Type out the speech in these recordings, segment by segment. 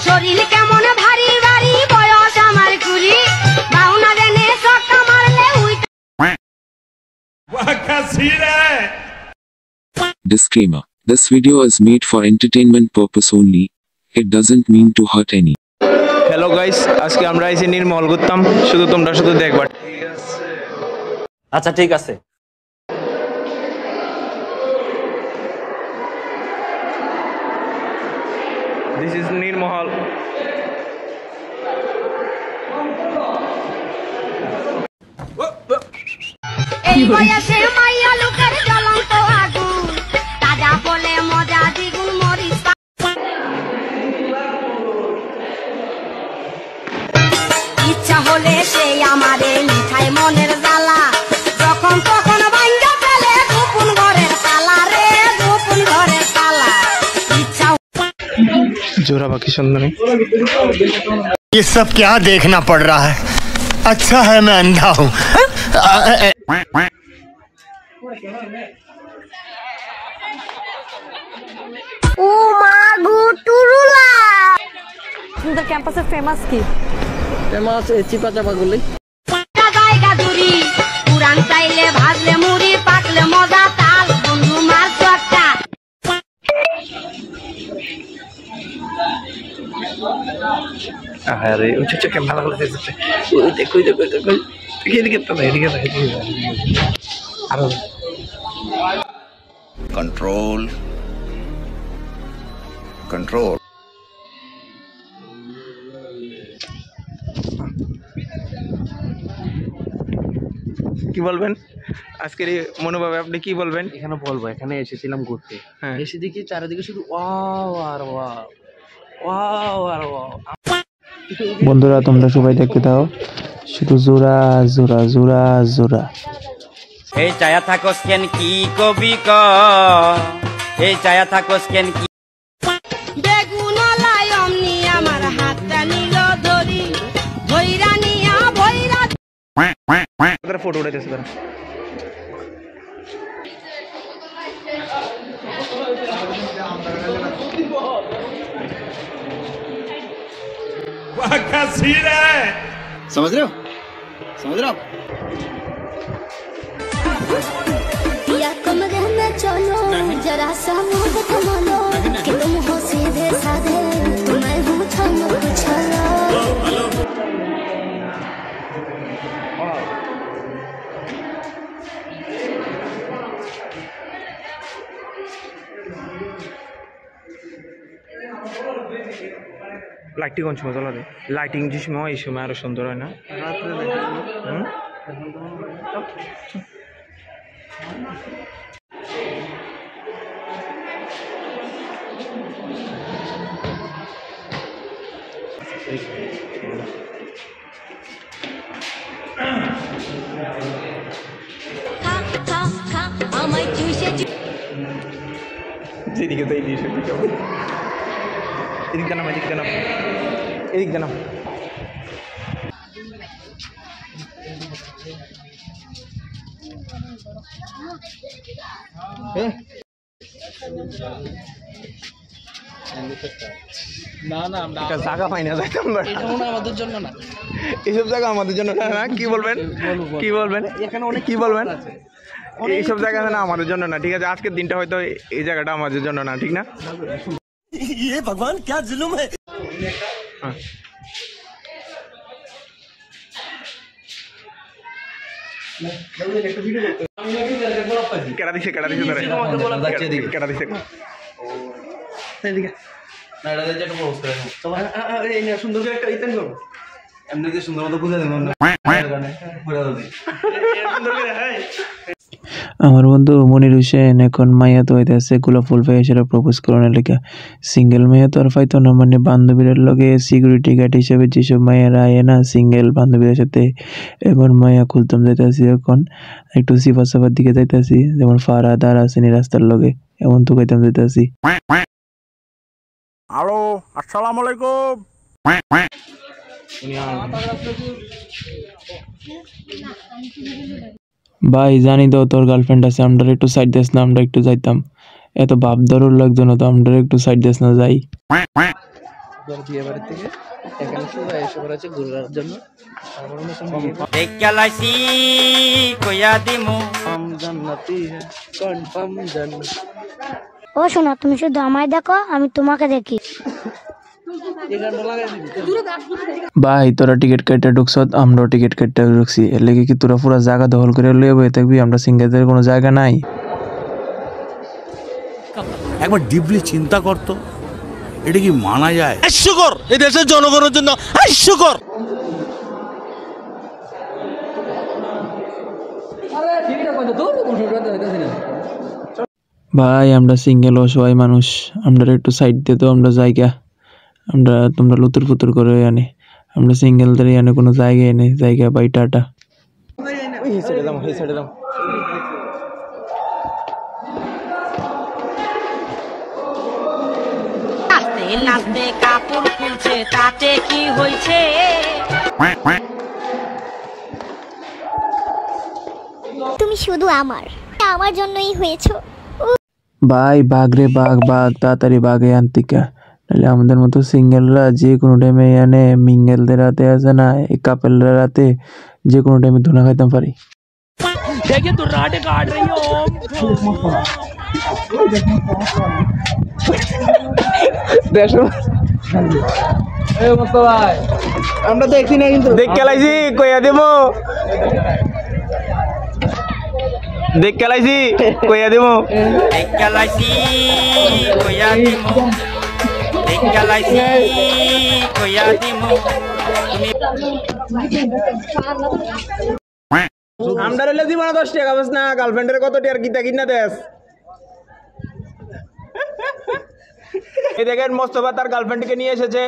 শরীর কেমন ভারী ভারী বয়স আমার কুড়ি বাউনা দেনে সক্কা মারলে উইটা Disclaimer. This video is made for entertainment purpose only. It doesn't mean to hurt any. Hello guys, আজকে আমরা আইছি নির্মল করতাম, শুধু তোমরা শুধু দেখবা। আচ্ছা ঠিক আছে। This is নির্মল। এই বয়সে মাইয়া লোকের জ্বলন্ত আগুন তাজা বলে মজা দ্বিগুণ মরিচ ইচ্ছা হলে সেই আমারে মিঠাই মনের জ্বালা যখন তখন ভাঙ্গা ফেলে গোপন ঘরের তালা রে গোপন ঘরের তালা ইচ্ছা জোড়া বাকি সুন্দরী। ये सब क्या देखना पड़ रहा है? अच्छा है मैं अंधा हूँ। ও মা গো টুরুলা আপনাদের ক্যাম্পাসের ফেমাস কি? ফেমাস চিপা চাপা গুলি। জায়গা জুড়ি পুরান চাইলে ভাজলে মুড়ি পাকলে মজা তাল বন্ধু মাছ একটা আরে উঁচু চোখে ভালো লাগতেছে। ওই দেখো দেখো দেখো এদিকে তো না এদিকে আরো control কি বলবেন আজকের এই মনোভাবে আপনি কি বলবেন? এখানে বলবো, এখানে এসেছিলাম ঘুরতে, হ্যাঁ এসে দেখি চারিদিকে শুধু ওয়াও আর ওয়াও ওয়াও আর ওয়াও। বন্ধুরা তোমরা সবাই দেখতে দাও, শুধু জোড়া জোড়া জোড়া জোড়া। এই চায়া থাকোস কেন কি কবি ক, এই চায়া থাকোস কেন কি বেগুনলাই অমনি আমার হাতটা নিল ধরি ভৈরা নিয়া ভৈরা তারা ফটো উঠাইতেছে তারা। समझ रहे हो या कमरे में चलो जरा सा मुंह कमालो कि तुम हो सीधे साधे मैं हूँ छम छलो লাইটিং কোন সময় জ্বলা দেয়? লাইটিং যে সময় এই সময় আরো সুন্দর হয় না? খা খা খা আমায় চুষে যেদিকে তাই দিয়ে সেদিকে এদিক জানাম এদিক জানাম এদিক জানাম। জায়গা পাই না, যাইতাম না। আমাদের জন্য না, এইসব জায়গা আমাদের জন্য না। কি বলবেন কি বলবেন এখানে অনেক কি বলবেন? এইসব জায়গা না আমাদের জন্য না, ঠিক আছে? আজকের দিনটা হয়তো এই জায়গাটা আমাদের জন্য না, ঠিক না? ये भगवान क्या जुल्म है? কেডা দিছে কেডা দিছে ধরে কেডা দিছে এদিকে না এটা যে একটা পোস্ট করে দাও। এই না সুন্দর করে একটা ইতেন করো, এমনিতে সুন্দর মতো বুঝা দেব না পুরো দাও সুন্দর করে। হাই আমার বন্ধু মনির হোসেন এখন মাইয়া তো হইতেছে গোলাপ ফুল পাইয়া সেটা প্রপোজ করানোর লেগে। সিঙ্গেল মাইয়া তো আর পাইতো না, মানে বান্ধবীর লগে সিকিউরিটি গার্ড হিসেবে যেসব মাইয়ারা আয় না সিঙ্গেল বান্ধবীদের সাথে, এবার মাইয়া খুলতাম যাইতেছি। এখন একটু সিফা সাফার দিকে যাইতেছি, যেমন ফারাদ আর আসেনি রাস্তার লগে, এমন তো কইতাম যাইতেছি। हेलो अस्सलाम वालेकुम। ভাই জানি তো তোর গার্লফ্রেন্ড আছে, আমরা একটু সাইড দিস না, আমরা একটু যাইতাম। এত ভাব ধরুর লাগতো না তো, আমরা একটু সাইড দিস না যাই। বিয়ে বাড়ির থেকে এখানে শুধু এসে পড়েছে ঘুরার জন্য। দেখালাইছি কইয়া দিমু জান্নাতি হ্যাঁ কনফার্ম জান্নাত। ও শোনা, তুমি শুধু আমায় দেখো, আমি তোমাকে দেখি। ভাই তোরা টিকিট কাটতে ঢুকছ, আমরাও টিকিট কাটতে ঢুকছি, এর লেগে কি তোরা পুরো জায়গা দখল করে লয়ে বয়ে থাকবি? আমরা সিঙ্গেলদের কোনো জায়গা নাই। একবার ডিপলি চিন্তা করতো, এটা কি মানা যায়? হাস্যকর, এই দেশের জনগণের জন্য হাস্যকর। ভাই আমরা সিঙ্গেল অসহায় মানুষ, আমরা একটু সাইড দিয়ে তো আমরা জায়গা, আমরা তোমরা লুতুর ফুতুর করে আনে, আমরা সিঙ্গেলদের এনে কোনো জায়গায় নেই জায়গা। Bye tata. নাচতে নাচতে কাপড় খুলছে, তাতে কি হয়েছে? তুমি শুধু আমার জন্যই হয়েছো। ভাই বাঘ রে বাঘ, বাঘ তাড়াতাড়ি বাঘে আনতিকা, নাহলে আমাদের মতো সিঙ্গেলরা যে কোনো টাইমে এনে মিঙ্গেলদের রাতে আছে না, এই কাপেলরা রাতে যে কোনো টাইমে ধুনা খাইতাম পারি। আমরা দেখি না কিন্তু দেখে লাইছি কইয়া দেবো, দেখে লাইছি কইয়া দেবো। দেখালাইছি কইয়া দিমু, দেখালাইছি কইয়া দিমু। আমরা রইলে জীবনে 10 টাকা বাস না, গার্লফ্রেন্ডের কত টাকার গীতা কিনা দেস? এই দেখেন মোস্তফা তার গার্লফ্রেন্ডকে নিয়ে এসেছে।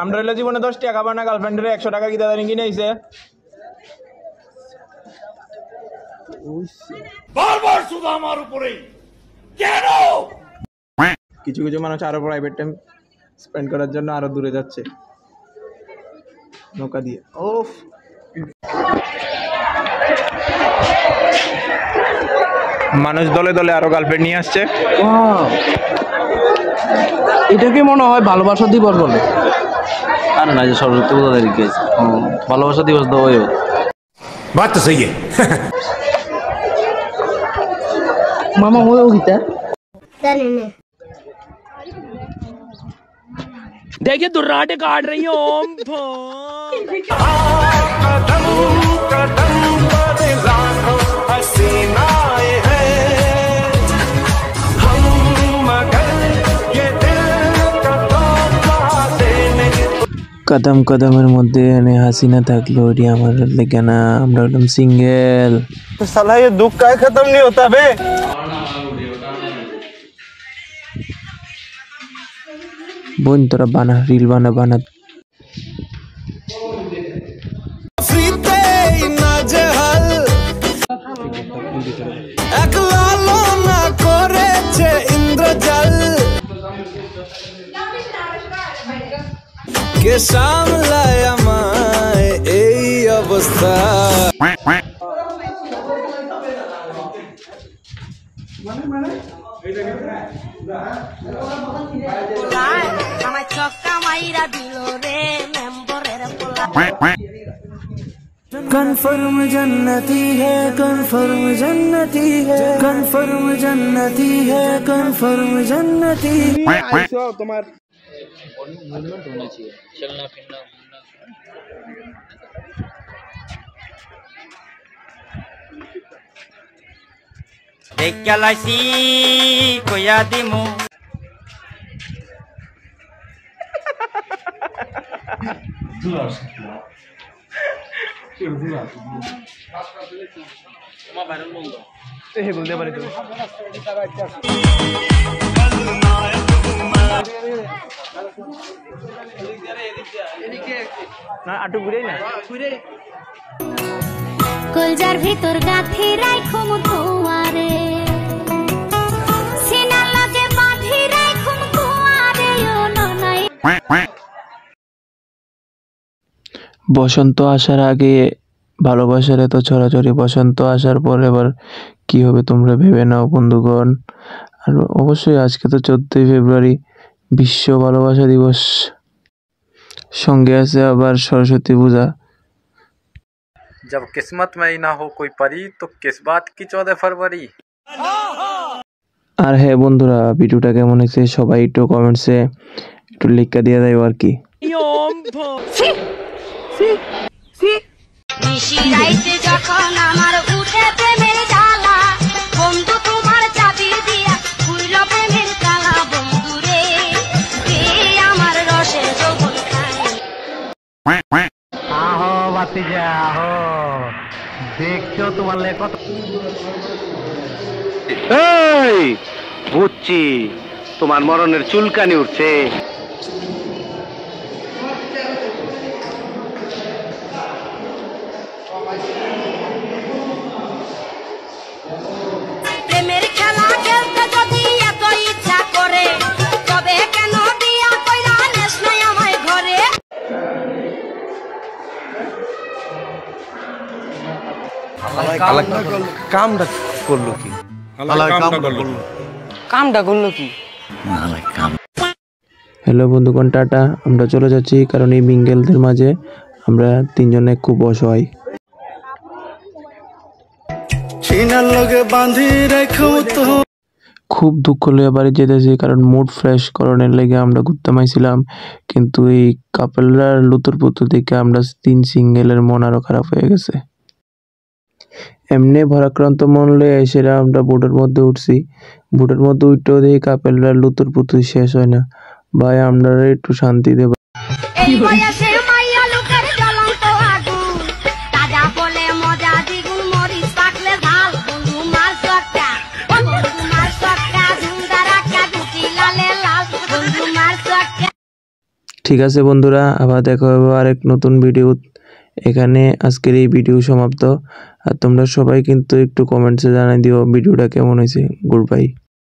আমরা রইলে জীবনে 10 টাকা খাবার না, গার্লফ্রেন্ডের 100 টাকা গীতা দানি কিনে আইছে। বারবার শুধু আমার উপরেই কেন? কিছু কিছু মানুষ আরো প্রাইভেট টাইম স্পেন্ড করার জন্য আরো দূরে যাচ্ছে নৌকা দিয়ে। ওফ, মানুষ দলে দলে আরো গার্লফ্রেন্ড নিয়ে আসছে। এটাকে মনে হয় ভালোবাসা দিবস বলে। আর না, যে সরস্বতী পূজা তারিখে ভালোবাসা দিবস তো ওই বাত তো সহি মামা হয়ে গীতা জানি না। देखिए दुर्राटे काट रही हो। কদম কদমের মধ্যে এনে হাসিনা থাকলো, এটি আমার লেগে না, আমরা একদম সিঙ্গেল। साला ये दुख का खत्म नहीं होता बे। বোন তোরা বানা, রিল বানা বানা। কে সামলায় আমায় এই অবস্থা। আমার চক্কা মাইরা দিল রে মেম্বরের পোলা। कन्फर्म जन्नती है, कन्फर्म जन्नती है, कन्फर्म जन्नती है, कन्फर्म जन्नती। आइसो तुम्हार मूवमेंट होना चाहिए, चलना फिरना घूमना। দেখালাইছি কইয়া দিমু। বলতে পারি তো না, আটু ঘুরে না কলজার ভিতর গাথি রাইখুম তোমারে, সিনা লগে বাঁধি রাইখুম তোমারে ও ননাই। বসন্ত আসার আগে ভালোবাসার এত ছড়াছড়ি, বসন্ত আসার পর এবার কি হবে তোমরা ভেবে নাও বন্ধুগণ। আর অবশ্যই আজকে তো 14ই ফেব্রুয়ারি, বিশ্ব ভালোবাসা দিবস, সঙ্গে আছে আবার সরস্বতী পূজা। जब किस्मत में ही ना हो कोई परी तो किस बात की 14 फरवरी। আর হ্যাঁ বন্ধুরা, ভিডিওটা কেমন হয়েছে সবাই একটু কমেন্টসে একটু লিখা দিয়ে দেয় আর কি। নিশিরাইতে যখন আমার উঠে প্রেমের জ্বালা, বন্ধু তোমার চাবি দিয়া খুইল প্রেমের তালা। বন্ধু রে আমার রসে যৌবন খায়। আহো বাতিজা আহো, দেখছো তোমার কত। এই বুঝছি তোমার মরণের চুলকানি উঠছে। প্রেমের খেলা খেলতে যদি এত ইচ্ছা করে, তবে কেন বিয়া কইরা নেস নাই আমায় ঘরে। কামটা করলো কি? কামটা করলো কি? হ্যালো বন্ধুগণ, টাটা। আমরা চলে যাচ্ছি, কারণ এই মিঙ্গেলদের মাঝে আমরা তিনজনে খুব অসহায়। খুব দুঃখ লইয়া বাড়ি যেতেছি, কারণ মুড ফ্রেশ করণের লেগে আমরা ঘুরতে মাইছিলাম, কিন্তু এই কাপেলরা লুতুর পুতুর দেখে আমরা 3 সিঙ্গেলের মন আরো খারাপ হয়ে গেছে। এমনি ভরাক্রান্ত মন লয়ে এসে আমরা বোটের মধ্যে উঠছি। বোটের মধ্যে উঠতেও দেখি কাপেলরা লুতুর পুতুর শেষ হয় না। ভাই আমরা একটু শান্তি দেব। এই বয়সে মাইয়া লোকের জ্বলন্ত আগুন, তাজা বলে মজা দ্বিগুণ, মরিচ পাকলে ঝাল। বন্ধু মার সটকা, বন্ধু মার সটকা, ঝুমদার আঁকা দুটি লালে লাল। বন্ধু মার সটকা। ঠিক আছে বন্ধুরা, আবার দেখা হবে আরেক নতুন ভিডিও। এখানে আজকের এই ভিডিও সমাপ্ত। আর তোমরা সবাই কিন্তু একটু কমেন্টসে জানাই দিও ভিডিওটা কেমন হয়েছে। Good bye.